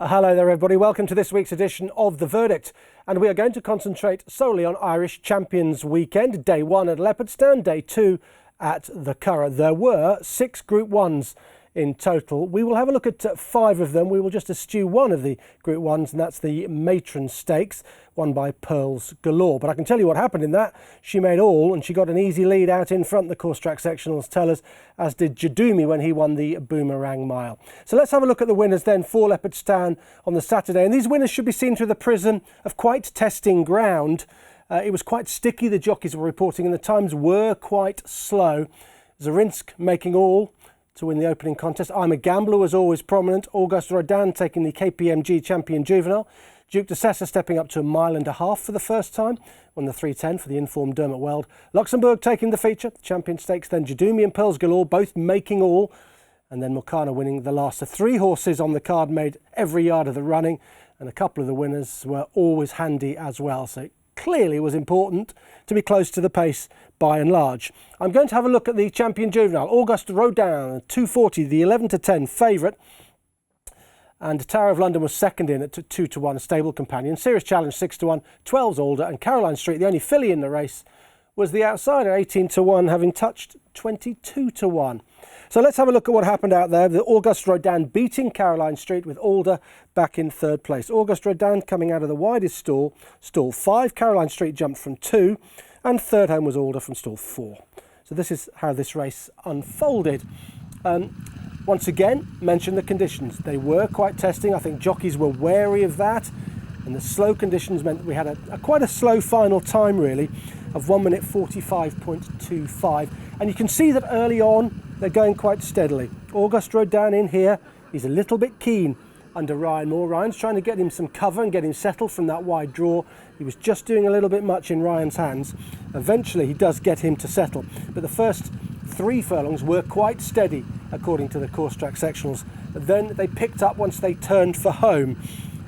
Hello there everybody, welcome to this week's edition of The Verdict, and we are going to concentrate solely on Irish Champions Weekend. Day 1 at Leopardstown, Day 2 at the Curragh. There were 6 Group 1s in total. We will have a look at 5 of them. We will just eschew one of the Group 1s, and that's the Matron Stakes, won by Pearls Galore. But I can tell you what happened in that. She made all, and she got an easy lead out in front, the course track sectionals tell us, as did Jadumi when he won the Boomerang Mile. So let's have a look at the winners then for Leopardstown on the Saturday. And these winners should be seen through the prism of quite testing ground. It was quite sticky, the jockeys were reporting, and the times were quite slow. Zarinsk making all to win the opening contest. I'm a Gambler was always prominent. Auguste Rodin taking the KPMG Champion Juvenile. Duke de Sessa stepping up to 1.5 miles for the first time. Won the 3:10 for the informed Dermot Weld. Luxembourg taking the feature. The Champion Stakes then Jadumi and Pearls Galore both making all. And then Mulcana winning the last. The 3 horses on the card made every yard of the running. And a couple of the winners were always handy as well. So it clearly was important to be close to the pace by and large. I'm going to have a look at the Champion Juvenile. Auguste Rodin, 240, the 11-10 favourite. And Tower of London was second in at 2-1, a stable companion. Serious Challenge 6-1, 12's Alder, and Caroline Street, the only filly in the race, was the outsider, 18-1, having touched 22-1. So let's have a look at what happened out there. The Auguste Rodin beating Caroline Street with Alder back in 3rd place. Auguste Rodin coming out of the widest stall 5. Caroline Street jumped from 2, and 3rd home was Alder from stall 4. So this is how this race unfolded. Once again, mention the conditions. They were quite testing. I think jockeys were wary of that. And the slow conditions meant we had quite a slow final time, really, of 1 minute 45.25. And you can see that early on, they're going quite steadily. Auguste Rodin in here. He's a little bit keen under Ryan Moore. Ryan's trying to get him some cover and get him settled from that wide draw. He was just doing a little bit much in Ryan's hands. Eventually, he does get him to settle. But the first 3 furlongs were quite steady, according to the course track sectionals. But then they picked up once they turned for home.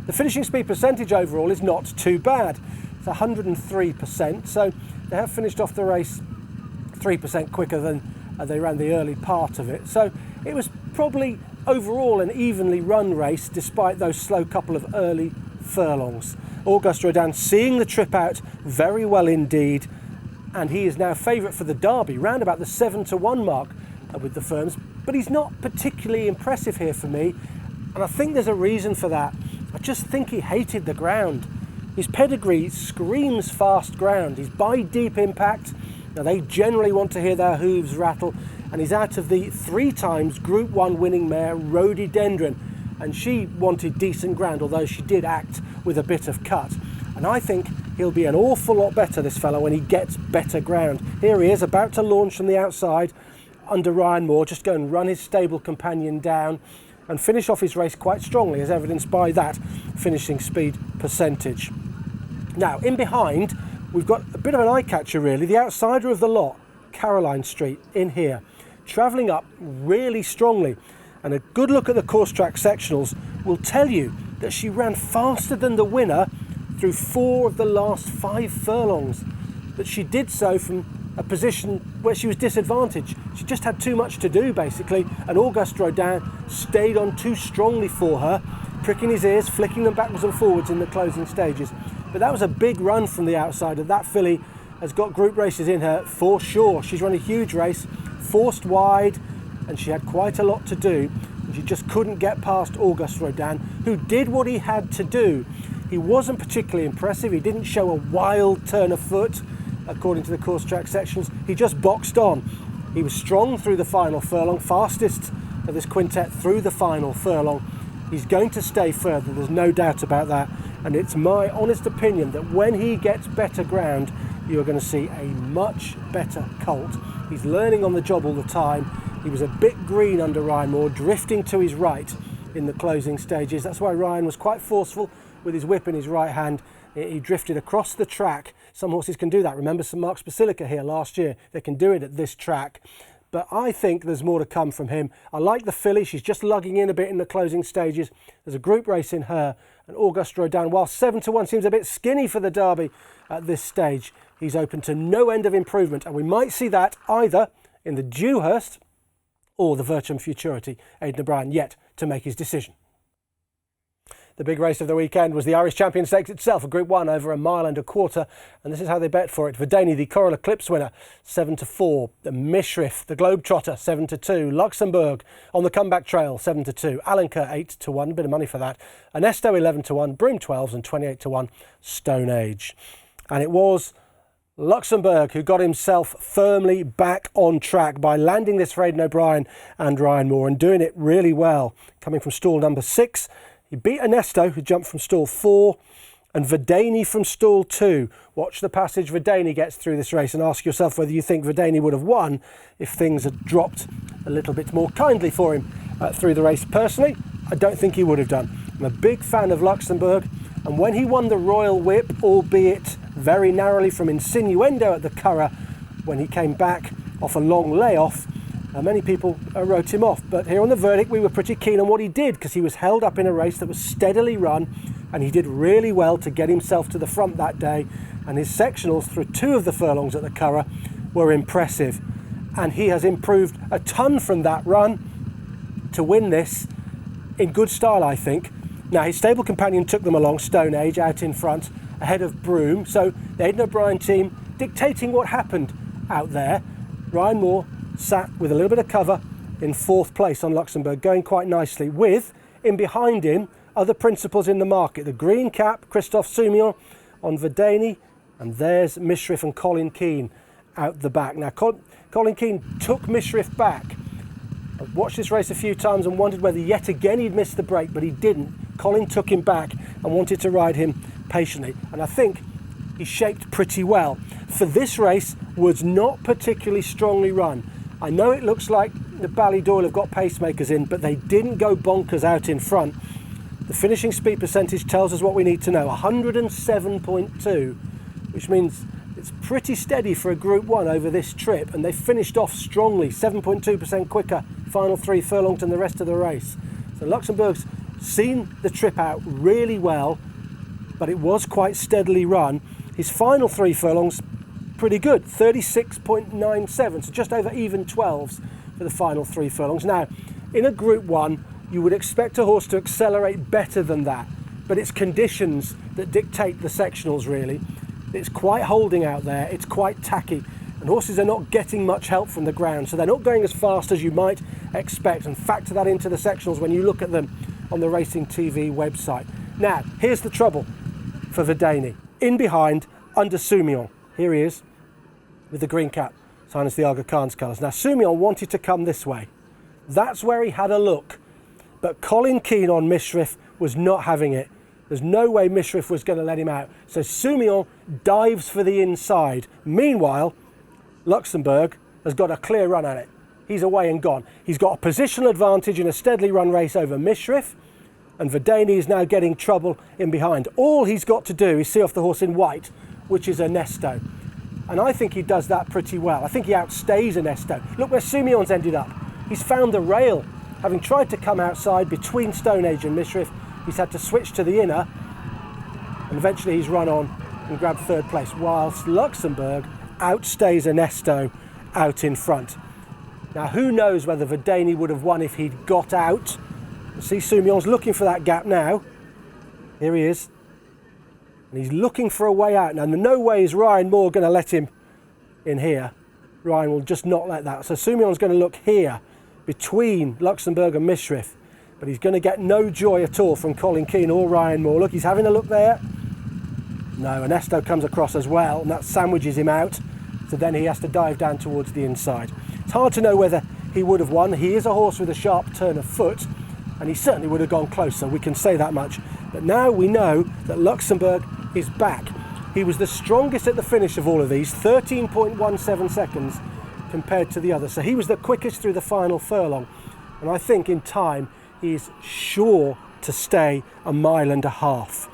The finishing speed percentage overall is not too bad. It's 103%, so they have finished off the race 3% quicker than they ran the early part of it. So it was probably overall an evenly run race, despite those slow couple of early furlongs. Auguste Rodin seeing the trip out very well indeed, and he is now favourite for the Derby, round about the 7-1 mark with the firms. But he's not particularly impressive here for me, and I think there's a reason for that. I just think he hated the ground. His pedigree screams fast ground. He's by deep impact. Now they generally want to hear their hooves rattle, and he's out of the 3 times Group 1 winning mare Rhododendron, and she wanted decent ground, although she did act with a bit of cut. And I think he'll be an awful lot better, this fellow, when he gets better ground. Here he is, about to launch from the outside under Ryan Moore, just go and run his stable companion down and finish off his race quite strongly, as evidenced by that finishing speed percentage. Now, in behind, we've got a bit of an eye-catcher, really. The outsider of the lot, Caroline Street, in here, travelling up really strongly. And a good look at the course track sectionals will tell you that she ran faster than the winner through 4 of the last 5 furlongs. But she did so from a position where she was disadvantaged. She just had too much to do, basically, and Auguste Rodin stayed on too strongly for her, pricking his ears, flicking them backwards and forwards in the closing stages. But that was a big run from the outsider. That filly has got group races in her for sure. She's run a huge race, forced wide, and she had quite a lot to do. And she just couldn't get past Auguste Rodin, who did what he had to do. He wasn't particularly impressive. He didn't show a wild turn of foot, according to the course track sections. He just boxed on. He was strong through the final furlong, fastest of this quintet through the final furlong. He's going to stay further, there's no doubt about that. And it's my honest opinion that when he gets better ground, you're going to see a much better colt. He's learning on the job all the time. He was a bit green under Ryan Moore, drifting to his right in the closing stages. That's why Ryan was quite forceful with his whip in his right hand. He drifted across the track. Some horses can do that. Remember St Mark's Basilica here last year. They can do it at this track. But I think there's more to come from him. I like the filly. She's just lugging in a bit in the closing stages. There's a group race in her. And Auguste Rodin, while 7-1 seems a bit skinny for the Derby at this stage, he's open to no end of improvement. And we might see that either in the Dewhurst or the Virtum Futurity. Aidan O'Brien yet to make his decision. The big race of the weekend was the Irish Champion Stakes itself, a Group 1 over 1.25 miles, and this is how they bet for it. Verdani, the Coral Eclipse winner, 7-4. The Mishriff, the Globetrotter, 7-2. Luxembourg on the comeback trail, 7-2. Alenka, 8-1, a bit of money for that. Ernesto, 11-1. Broome, 12s, and 28-1. Stone Age. And it was Luxembourg who got himself firmly back on track by landing this for Aidan O'Brien and Ryan Moore and doing it really well. Coming from stall number 6, he beat Ernesto, who jumped from stall 4, and Verdani from stall 2. Watch the passage Verdani gets through this race and ask yourself whether you think Verdani would have won if things had dropped a little bit more kindly for him through the race. Personally, I don't think he would have done. I'm a big fan of Luxembourg, and when he won the Royal Whip, albeit very narrowly from Insinuendo at the Curragh, when he came back off a long layoff, many people wrote him off. But here on the verdict, we were pretty keen on what he did, because he was held up in a race that was steadily run, and he did really well to get himself to the front that day. And his sectionals through 2 of the furlongs at the Curragh were impressive. And he has improved a ton from that run to win this in good style, I think. Now, his stable companion took them along, Stone Age, out in front, ahead of Broome. So the Aidan O'Brien team dictating what happened out there. Ryan Moore sat with a little bit of cover in 4th place on Luxembourg, going quite nicely, with, in behind him, other principals in the market. The green cap, Christophe Soumillon on Verdani, and there's Mishriff and Colin Keane out the back. Now, Colin Keane took Mishriff back. I've watched this race a few times and wondered whether yet again he'd missed the break, but he didn't. Colin took him back and wanted to ride him patiently, and I think he shaped pretty well. For this race, was not particularly strongly run. I know it looks like the Ballydoyle have got pacemakers in, but they didn't go bonkers out in front. The finishing speed percentage tells us what we need to know, 107.2, which means it's pretty steady for a Group 1 over this trip, and they finished off strongly, 7.2% quicker, final 3 furlongs than the rest of the race. So Luxembourg's seen the trip out really well, but it was quite steadily run. His final 3 furlongs, pretty good, 36.97, so just over even 12s for the final 3 furlongs. Now, in a Group 1, you would expect a horse to accelerate better than that, but it's conditions that dictate the sectionals, really. It's quite holding out there, it's quite tacky, and horses are not getting much help from the ground, so they're not going as fast as you might expect, and factor that into the sectionals when you look at them on the Racing TV website. Now, here's the trouble for Verdani. In behind, under Soumillon. Here he is, with the green cap, signed as the Aga Khan's colours. Now, Soumillon wanted to come this way. That's where he had a look. But Colin Keane on Mishriff was not having it. There's no way Mishriff was going to let him out. So Soumillon dives for the inside. Meanwhile, Luxembourg has got a clear run at it. He's away and gone. He's got a positional advantage in a steadily run race over Mishriff, and Verdani is now getting trouble in behind. All he's got to do is see off the horse in white, which is Ernesto. And I think he does that pretty well. I think he outstays Ernesto. Look where Soumillon's ended up. He's found the rail. Having tried to come outside between Stone Age and Mishriff, he's had to switch to the inner, and eventually he's run on and grabbed 3rd place, whilst Luxembourg outstays Ernesto out in front. Now, who knows whether Verdani would have won if he'd got out. See, Soumillon's looking for that gap now. Here he is. And he's looking for a way out. Now, no way is Ryan Moore going to let him in here. Ryan will just not let that. So Soumillon's going to look here between Luxembourg and Mishriff. But he's going to get no joy at all from Colin Keane or Ryan Moore. Look, he's having a look there. No, Ernesto comes across as well, and that sandwiches him out. So then he has to dive down towards the inside. It's hard to know whether he would have won. He is a horse with a sharp turn of foot, and he certainly would have gone closer, we can say that much. But now we know that Luxembourg is back. He was the strongest at the finish of all of these, 13.17 seconds compared to the others. So he was the quickest through the final furlong. And I think in time, he is sure to stay 1.5 miles.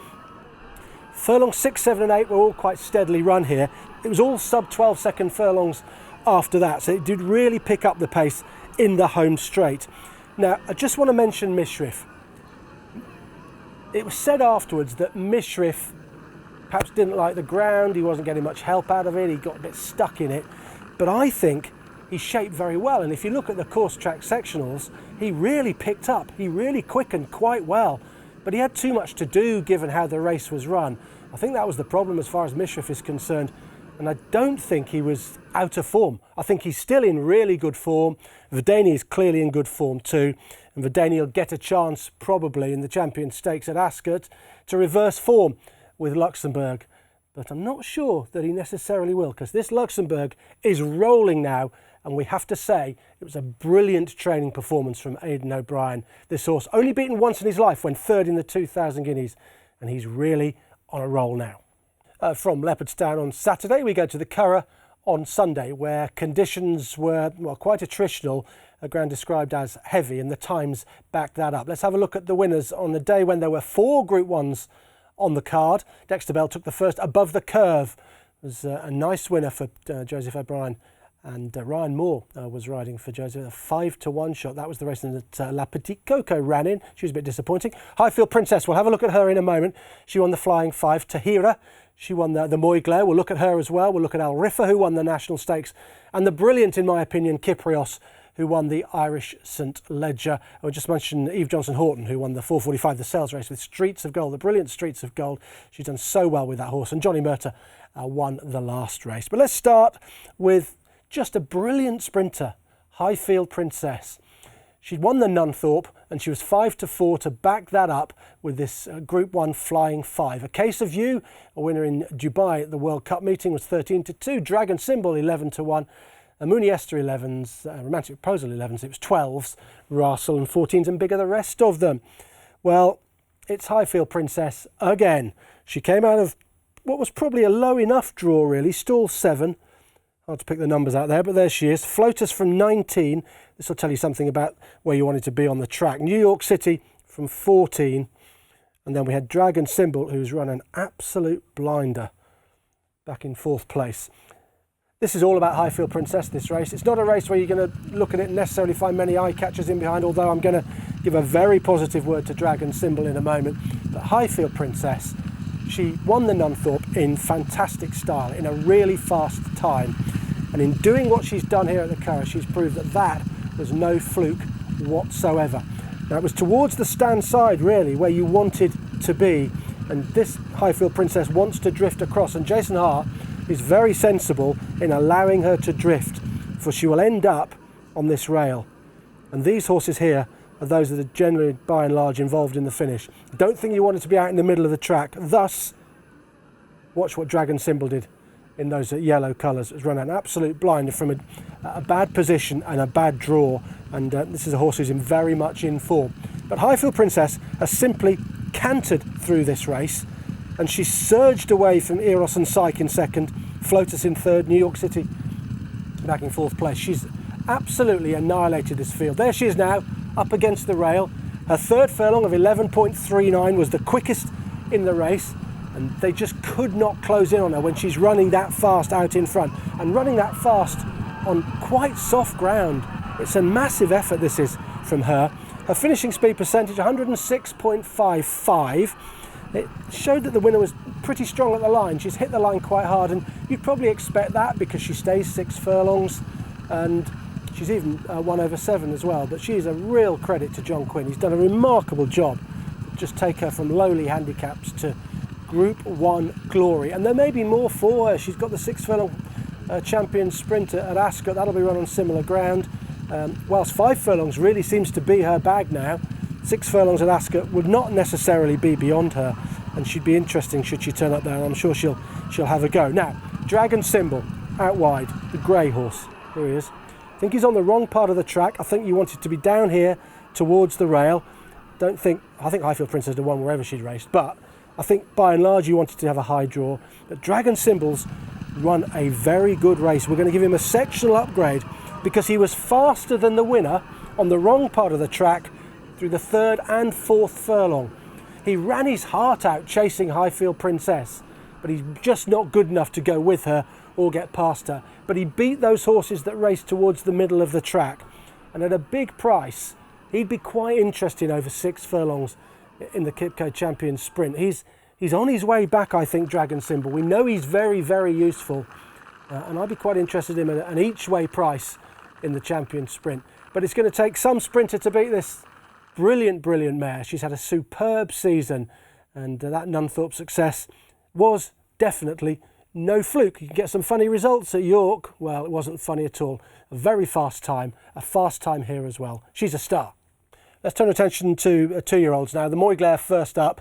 Furlong 6, 7 and 8 were all quite steadily run here. It was all sub 12 second furlongs after that. So it did really pick up the pace in the home straight. Now, I just want to mention Mishriff. It was said afterwards that Mishriff perhaps didn't like the ground, he wasn't getting much help out of it, he got a bit stuck in it. But I think he shaped very well, and if you look at the course track sectionals, he really picked up, he really quickened quite well but he had too much to do given how the race was run. I think that was the problem as far as Mishrif is concerned, and I don't think he was out of form. I think he's still in really good form. Verdany is clearly in good form too, and Verdany will get a chance probably in the Champions Stakes at Ascot to reverse form with Luxembourg. But I'm not sure that he necessarily will, because this Luxembourg is rolling now, and we have to say it was a brilliant training performance from Aidan O'Brien. This horse only beaten once in his life when third in the 2,000 guineas, and he's really on a roll now. From Leopardstown on Saturday, we go to the Curragh on Sunday, where conditions were quite attritional, a ground described as heavy, and the times back that up. Let's have a look at the winners on the day when there were 4 Group 1s on the card. Dexter Bell took the first Above the Curve. It was a nice winner for Joseph O'Brien, and Ryan Moore was riding for Joseph. A 5-1 shot. That was the race that La Petite Coco ran in. She was a bit disappointing. Highfield Princess, we'll have a look at her in a moment. She won the Flying 5. Tahira, she won the Moyglare. We'll look at her as well. We'll look at Al Riffa, who won the National Stakes, and the brilliant, in my opinion, Kyprios, who won the Irish St Ledger. I would just mention Eve Johnson-Horton, who won the 4:45, the sales race with Streets of Gold, the brilliant Streets of Gold. She's done so well with that horse. And Johnny Murtagh won the last race. But let's start with just a brilliant sprinter, Highfield Princess. She'd won the Nunthorpe, and she was 5-4 to back that up with this Group 1 Flying 5. A Case of You, a winner in Dubai at the World Cup meeting, was 13-2. Dragon Symbol, 11-1. Mooney Esther 11s, Romantic Proposal 11s, it was 12s, Russell and 14s, and bigger the rest of them. Well, it's Highfield Princess again. She came out of what was probably a low enough draw, really, stall 7. Hard to pick the numbers out there, but there she is. Floaters from 19. This will tell you something about where you wanted to be on the track. New York City from 14. And then we had Dragon Symbol, who's run an absolute blinder back in 4th place. This is all about Highfield Princess, this race. It's not a race where you're going to look at it and necessarily find many eye catchers in behind, although I'm going to give a very positive word to Dragon Symbol in a moment. But Highfield Princess, she won the Nunthorpe in fantastic style, in a really fast time. And in doing what she's done here at the Curragh, she's proved that that was no fluke whatsoever. Now, it was towards the stand side, really, where you wanted to be. And this Highfield Princess wants to drift across. And Jason Hart is very sensible in allowing her to drift, for she will end up on this rail. And these horses here are those that are generally, by and large, involved in the finish. Don't think you want it to be out in the middle of the track. Thus, watch what Dragon Symbol did in those yellow colours. It was run an absolute blinder from a bad position and a bad draw. And this is a horse who's very much in form. But Highfield Princess has simply cantered through this race, and she surged away from Eros and Psyche in 2nd, Flotus in 3rd, New York City back in 4th place. She's absolutely annihilated this field. There she is now, up against the rail. Her 3rd furlong of 11.39 was the quickest in the race, and they just could not close in on her when she's running that fast out in front, and running that fast on quite soft ground. It's a massive effort, this is, from her. Her finishing speed percentage, 106.55. It showed that the winner was pretty strong at the line. She's hit the line quite hard, and you'd probably expect that because she stays 6 furlongs, and she's even 1/7 as well. But she's a real credit to John Quinn. He's done a remarkable job to just take her from lowly handicaps to Group 1 glory. And there may be more for her. She's got the 6 furlong champion sprinter at Ascot. That'll be run on similar ground. Whilst 5 furlongs really seems to be her bag now, 6 furlongs at Ascot would not necessarily be beyond her, and she'd be interesting should she turn up there, and I'm sure she'll have a go. Now, Dragon Symbol out wide, the grey horse. Here he is. I think he's on the wrong part of the track. I think you wanted to be down here towards the rail. I think Highfield Princess had won wherever she'd raced, but I think by and large you wanted to have a high draw. But Dragon Symbol's run a very good race. We're going to give him a sectional upgrade because he was faster than the winner on the wrong part of the track through the 3rd and 4th furlong. He ran his heart out chasing Highfield Princess, but he's just not good enough to go with her or get past her. But he beat those horses that raced towards the middle of the track, and at a big price, he'd be quite interesting over 6 furlongs in the Kipco Champions Sprint. He's on his way back, I think, Dragon Symbol. We know he's very, very useful, and I'd be quite interested in him at an each-way price in the Champions Sprint. But it's going to take some sprinter to beat this Brilliant, brilliant mare. She's had a superb season, and that Nunthorpe success was definitely no fluke. You can get some funny results at York. Well, it wasn't funny at all. A very fast time, a fast time here as well. She's a star. Let's turn attention to 2-year-olds now. The Moyglare first up,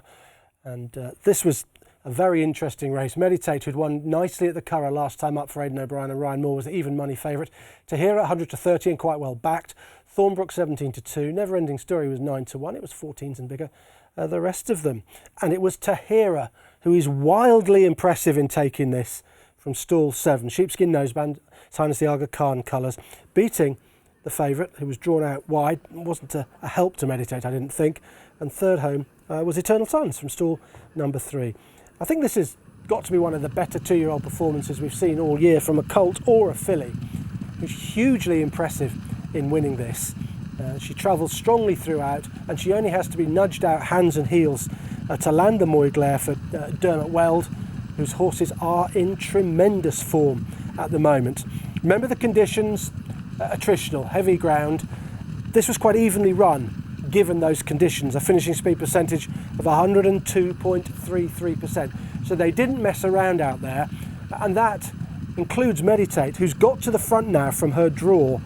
and this was a very interesting race. Meditate, who'd won nicely at the Curragh last time up for Aidan O'Brien and Ryan Moore, was the even money favourite. Tahira 100 to 30 and quite well backed. Thornbrook 17 to 2. Never Ending Story was 9 to 1. It was 14s and bigger, the rest of them. And it was Tahira who is wildly impressive in taking this from stall 7. Sheepskin Noseband, His Highness the Aga Khan colours, beating the favourite, who was drawn out wide. It wasn't a help to Meditate, I didn't think. And third home was Eternal Suns from stall number 3. I think this has got to be one of the better 2-year-old performances we've seen all year from a colt or a filly. Who's hugely impressive in winning this. She travels strongly throughout, and she only has to be nudged out hands and heels to land the Moyglare for Dermot Weld, whose horses are in tremendous form at the moment. Remember the conditions, attritional, heavy ground. This was quite evenly run given those conditions, a finishing speed percentage of 102.33%. So they didn't mess around out there, and that includes Meditate, who's got to the front now from her draw.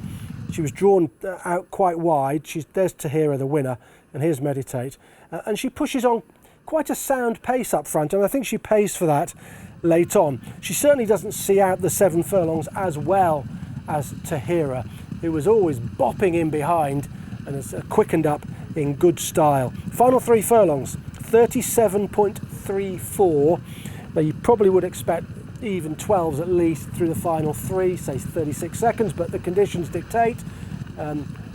She was drawn out quite wide. There's Tahira, the winner, and here's Meditate. And she pushes on quite a sound pace up front, and I think she pays for that late on. She certainly doesn't see out the 7 furlongs as well as Tahira, who was always bopping in behind and has quickened up in good style. Final 3 furlongs, 37.34. Now you probably would expect even 12s at least through the final 3, say 36 seconds, but the conditions dictate.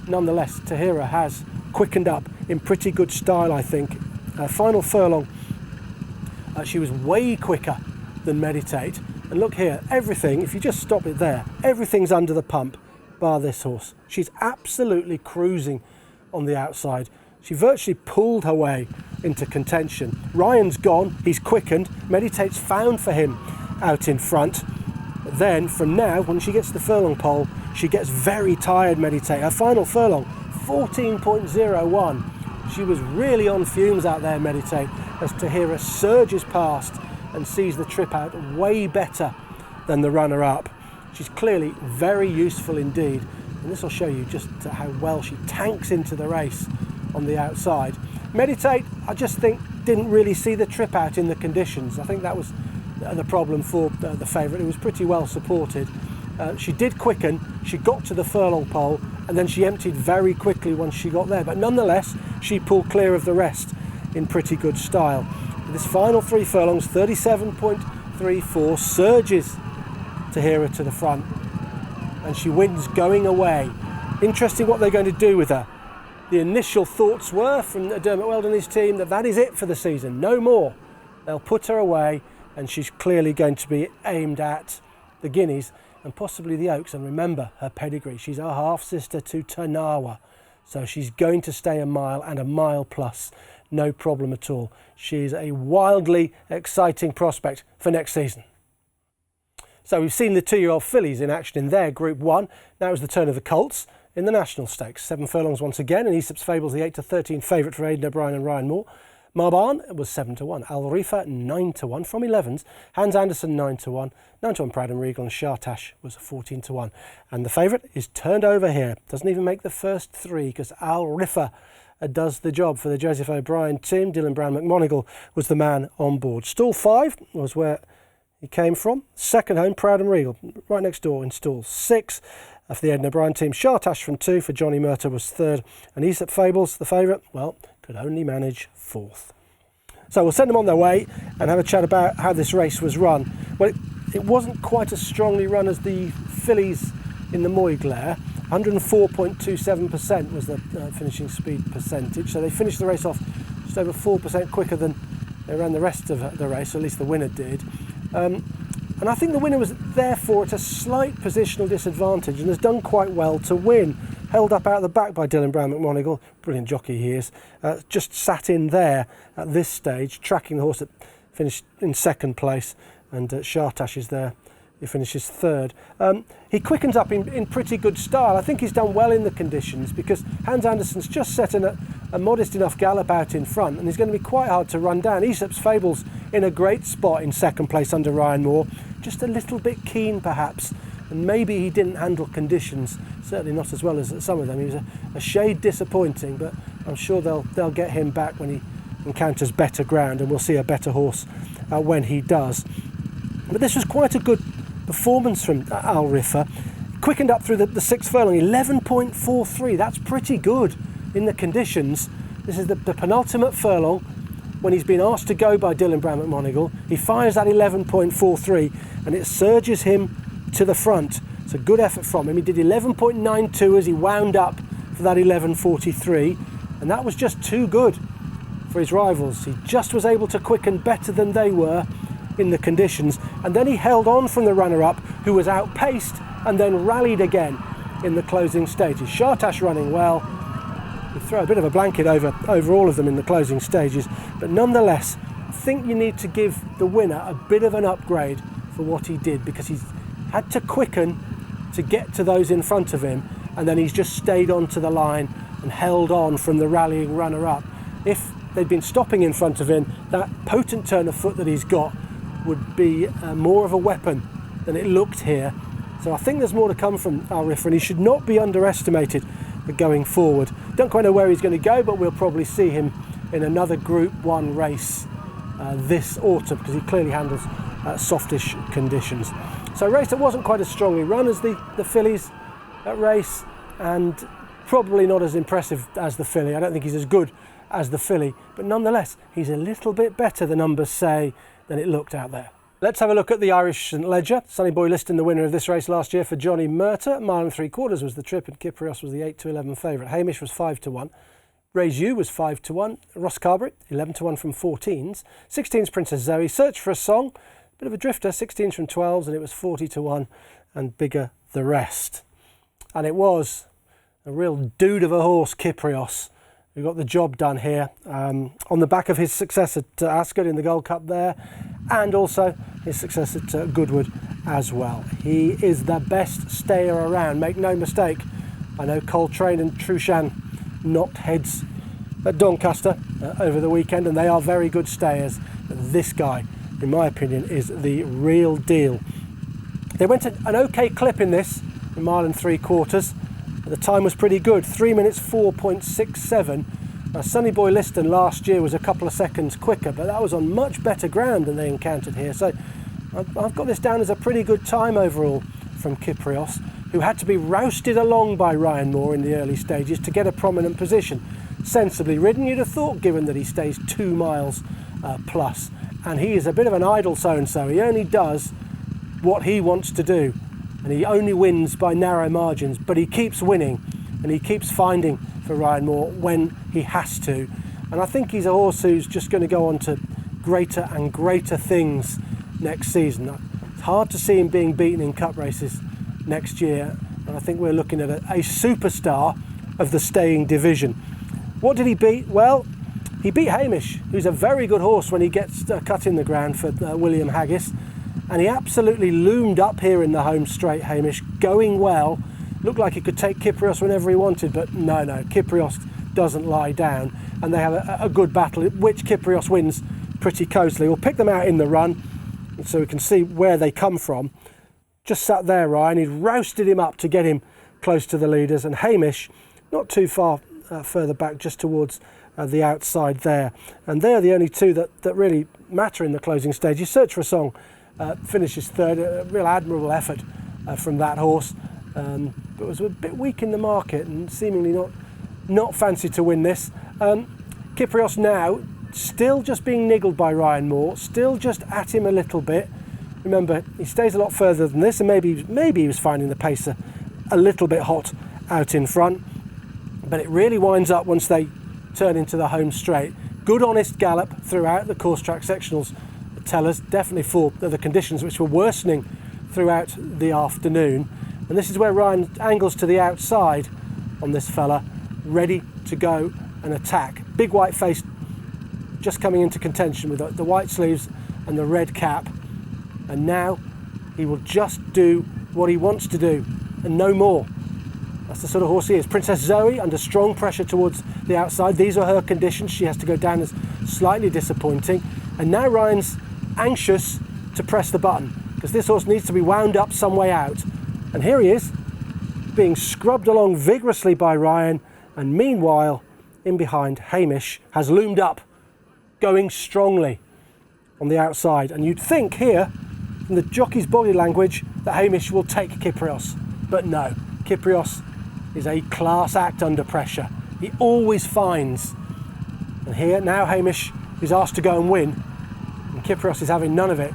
Nonetheless, Tahira has quickened up in pretty good style, I think. Final furlong, she was way quicker than Meditate. And look here, everything, if you just stop it there, everything's under the pump, bar this horse. She's absolutely cruising on the outside. She virtually pulled her way into contention. Ryan's gone, he's quickened, Meditate's found for him out in front. But then from now, when she gets to the furlong pole, she gets very tired, Meditate. Her final furlong, 14.01. She was really on fumes out there, Meditate, as Tahira surges past and sees the trip out way better than the runner-up. She's clearly very useful indeed, and this will show you just how well she tanks into the race on the outside. Meditate, I just think, didn't really see the trip out in the conditions. I think that was the problem for the favourite, who was pretty well supported. She did quicken, she got to the furlong pole, and then she emptied very quickly once she got there. But nonetheless, she pulled clear of the rest in pretty good style. This final 3 furlongs, 37.34, surges Tahira to the front, and she wins going away. Interesting what they're going to do with her. The initial thoughts were from Dermot Weld and his team that is it for the season, no more. They'll put her away, and she's clearly going to be aimed at the Guineas and possibly the Oaks. And remember her pedigree, she's a half-sister to Tanawa, so she's going to stay a mile and a mile plus, no problem at all. She's a wildly exciting prospect for next season. So we've seen the 2-year-old fillies in action in their Group 1. Now it's the turn of the colts in the National Stakes. 7 furlongs once again, and Aesop's Fables the 8 to 13 favourite for Aidan O'Brien and Ryan Moore. Marban was 7 to 1. Al Rifa 9 to 1 from 11s. Hans Anderson 9 to 1. 9 to 1 Proud and Regal, and Shartash was 14 to 1. And the favourite is turned over here. Doesn't even make the first 3 because Al Rifa does the job for the Joseph O'Brien team. Dylan Brown McMonigal was the man on board. Stall 5 was where he came from. Second home, Proud and Regal, right next door in stall 6. For the Aidan O'Brien team, Shartash from 2 for Johnny Murtagh was 3rd. And Aesop Fables, the favourite, well, could only manage 4th. So we'll send them on their way and have a chat about how this race was run. Well, it wasn't quite as strongly run as the fillies in the Moyglare. 104.27% was the finishing speed percentage. So they finished the race off just over 4% quicker than they ran the rest of the race, or at least the winner did. And I think the winner was therefore at a slight positional disadvantage and has done quite well to win. Held up out the back by Dylan Brown McMonigal, brilliant jockey he is, just sat in there at this stage, tracking the horse that finished in 2nd place, and Shartash is there, he finishes 3rd. He quickens up in pretty good style. I think he's done well in the conditions because Hans Anderson's just set in a modest enough gallop out in front, and he's going to be quite hard to run down. Aesop's Fable's in a great spot in second place under Ryan Moore, just a little bit keen perhaps, and maybe he didn't handle conditions, certainly not as well as some of them. He was a shade disappointing, but I'm sure they'll get him back when he encounters better ground, and we'll see a better horse when he does. But this was quite a good performance from Al Riffa. Quickened up through the sixth furlong, 11.43. That's pretty good in the conditions. This is the penultimate furlong when he's been asked to go by Dylan Brown McMonigal. He fires that 11.43 and it surges him to the front. It's a good effort from him. He did 11.92 as he wound up for that 11.43, and that was just too good for his rivals. He just was able to quicken better than they were in the conditions, and then he held on from the runner-up, who was outpaced and then rallied again in the closing stages. Shartash running well. You throw a bit of a blanket over all of them in the closing stages, but nonetheless I think you need to give the winner a bit of an upgrade for what he did, because he's had to quicken to get to those in front of him, and then he's just stayed onto the line and held on from the rallying runner-up. If they'd been stopping in front of him, that potent turn of foot that he's got would be more of a weapon than it looked here. So I think there's more to come from Al Riffa, and he should not be underestimated going forward. Don't quite know where he's going to go, but we'll probably see him in another Group 1 race this autumn, because he clearly handles softish conditions. So a race that wasn't quite as strongly run as the fillies race, and probably not as impressive as the filly. I don't think he's as good as the filly, but nonetheless he's a little bit better, the numbers say, than it looked out there. Let's have a look at the Irish St Ledger. Sonny Boy Liston, the winner of this race last year for Johnny Murtagh. 1 3/4 was the trip, and Kyprios was the 8-11 favourite. Hamish was 5-1. Ray's U was 5-1. Ross Carberry 11-1 from 14s. 16s Princess Zoe. Search for a Song, bit of a drifter, 16s from 12s, and it was 40-1, and bigger the rest. And it was a real dude of a horse, Kyprios, who got the job done here on the back of his success at Ascot in the Gold Cup there, and also his success at Goodwood as well. He is the best stayer around, make no mistake. I know Coltrane and Trushan knocked heads at Doncaster over the weekend, and they are very good stayers. But this guy, in my opinion, is the real deal. They went an okay clip in this, 1 3/4. The time was pretty good, 3 minutes 4.67. Sonny Boy Liston last year was a couple of seconds quicker, but that was on much better ground than they encountered here. So I've got this down as a pretty good time overall from Kyprios, who had to be rousted along by Ryan Moore in the early stages to get a prominent position. Sensibly ridden, you'd have thought, given that he stays 2 miles plus. And he is a bit of an idle so-and-so. He only does what he wants to do, and he only wins by narrow margins, but he keeps winning, and he keeps finding for Ryan Moore when he has to. And I think he's a horse who's just going to go on to greater and greater things next season. It's hard to see him being beaten in cup races next year, and I think we're looking at a superstar of the staying division. What did he beat? Well, he beat Hamish, who's a very good horse when he gets cut in the ground for William Haggis, and he absolutely loomed up here in the home straight, Hamish, going well. Looked like he could take Kyprios whenever he wanted, but no, Kyprios doesn't lie down, and they have a good battle, which Kyprios wins pretty closely. We'll pick them out in the run so we can see where they come from. Just sat there, Ryan. He'd rousted him up to get him close to the leaders, and Hamish not too far further back, just towards the outside there. And they're the only two that really matter in the closing stage. You Search for a Song finishes third, a real admirable effort from that horse, but was a bit weak in the market and seemingly not fancied to win this. Kyprios now still just being niggled by Ryan Moore, still just at him a little bit. Remember, he stays a lot further than this, and maybe he was finding the pacer a little bit hot out in front, but it really winds up once they turn into the home straight. Good honest gallop throughout the course track sectionals tell us, definitely for the conditions which were worsening throughout the afternoon. And this is where Ryan angles to the outside on this fella, ready to go and attack. Big white face just coming into contention with the white sleeves and the red cap. And now he will just do what he wants to do and no more. That's the sort of horse he is. Princess Zoe under strong pressure towards the outside. These are her conditions. She has to go down as slightly disappointing. And now Ryan's anxious to press the button because this horse needs to be wound up some way out. And here he is, being scrubbed along vigorously by Ryan. And meanwhile, in behind, Hamish has loomed up, going strongly on the outside. And you'd think here, from the jockey's body language, that Hamish will take Kyprios. But no, Kyprios is a class act under pressure. He always finds. And here, now Hamish is asked to go and win. And Kyprios is having none of it.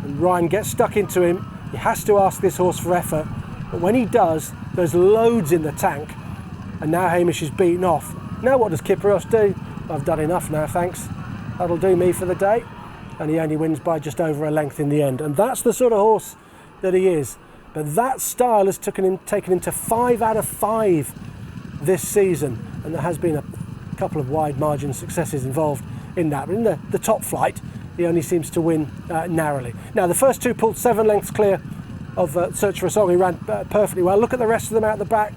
And Ryan gets stuck into him. He has to ask this horse for effort. But when he does, there's loads in the tank. And now Hamish is beaten off. Now what does Kyprios do? I've done enough now, thanks. That'll do me for the day. And he only wins by just over a length in the end. And that's the sort of horse that he is. But that style has taken him to 5 out of 5 this season. And there has been a couple of wide margin successes involved in that. But in the top flight, he only seems to win narrowly. Now, the first two pulled 7 lengths clear of Search for a Song. He ran perfectly well. Look at the rest of them out the back.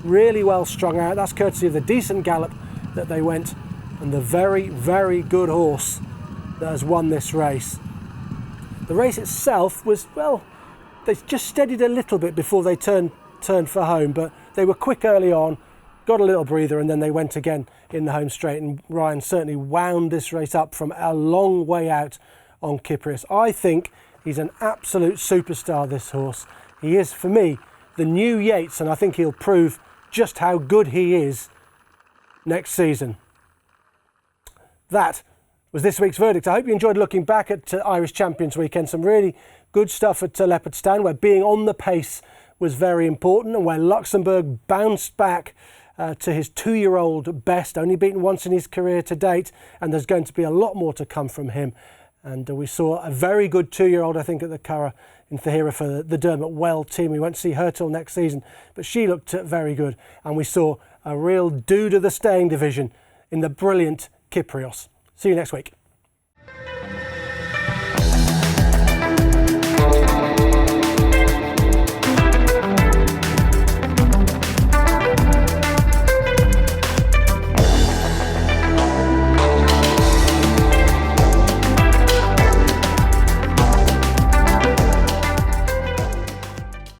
Really well strung out. That's courtesy of the decent gallop that they went. And the very, very good horse that has won this race. The race itself was, well, they just steadied a little bit before they turned for home, but they were quick early on, got a little breather, and then they went again in the home straight. And Ryan certainly wound this race up from a long way out on Kyprios. I think he's an absolute superstar, this horse. He is, for me, the new Yates, and I think he'll prove just how good he is next season. That was this week's verdict. I hope you enjoyed looking back at Irish Champions Weekend. Some really good stuff at Leopardstown, where being on the pace was very important and where Luxembourg bounced back to his 2-year-old best, only beaten once in his career to date, and there's going to be a lot more to come from him. And we saw a very good 2-year-old, I think, at the Curragh in Fahira for the Dermot Well team. We won't see her till next season, but she looked very good. And we saw a real dude of the staying division in the brilliant Kyprios. See you next week.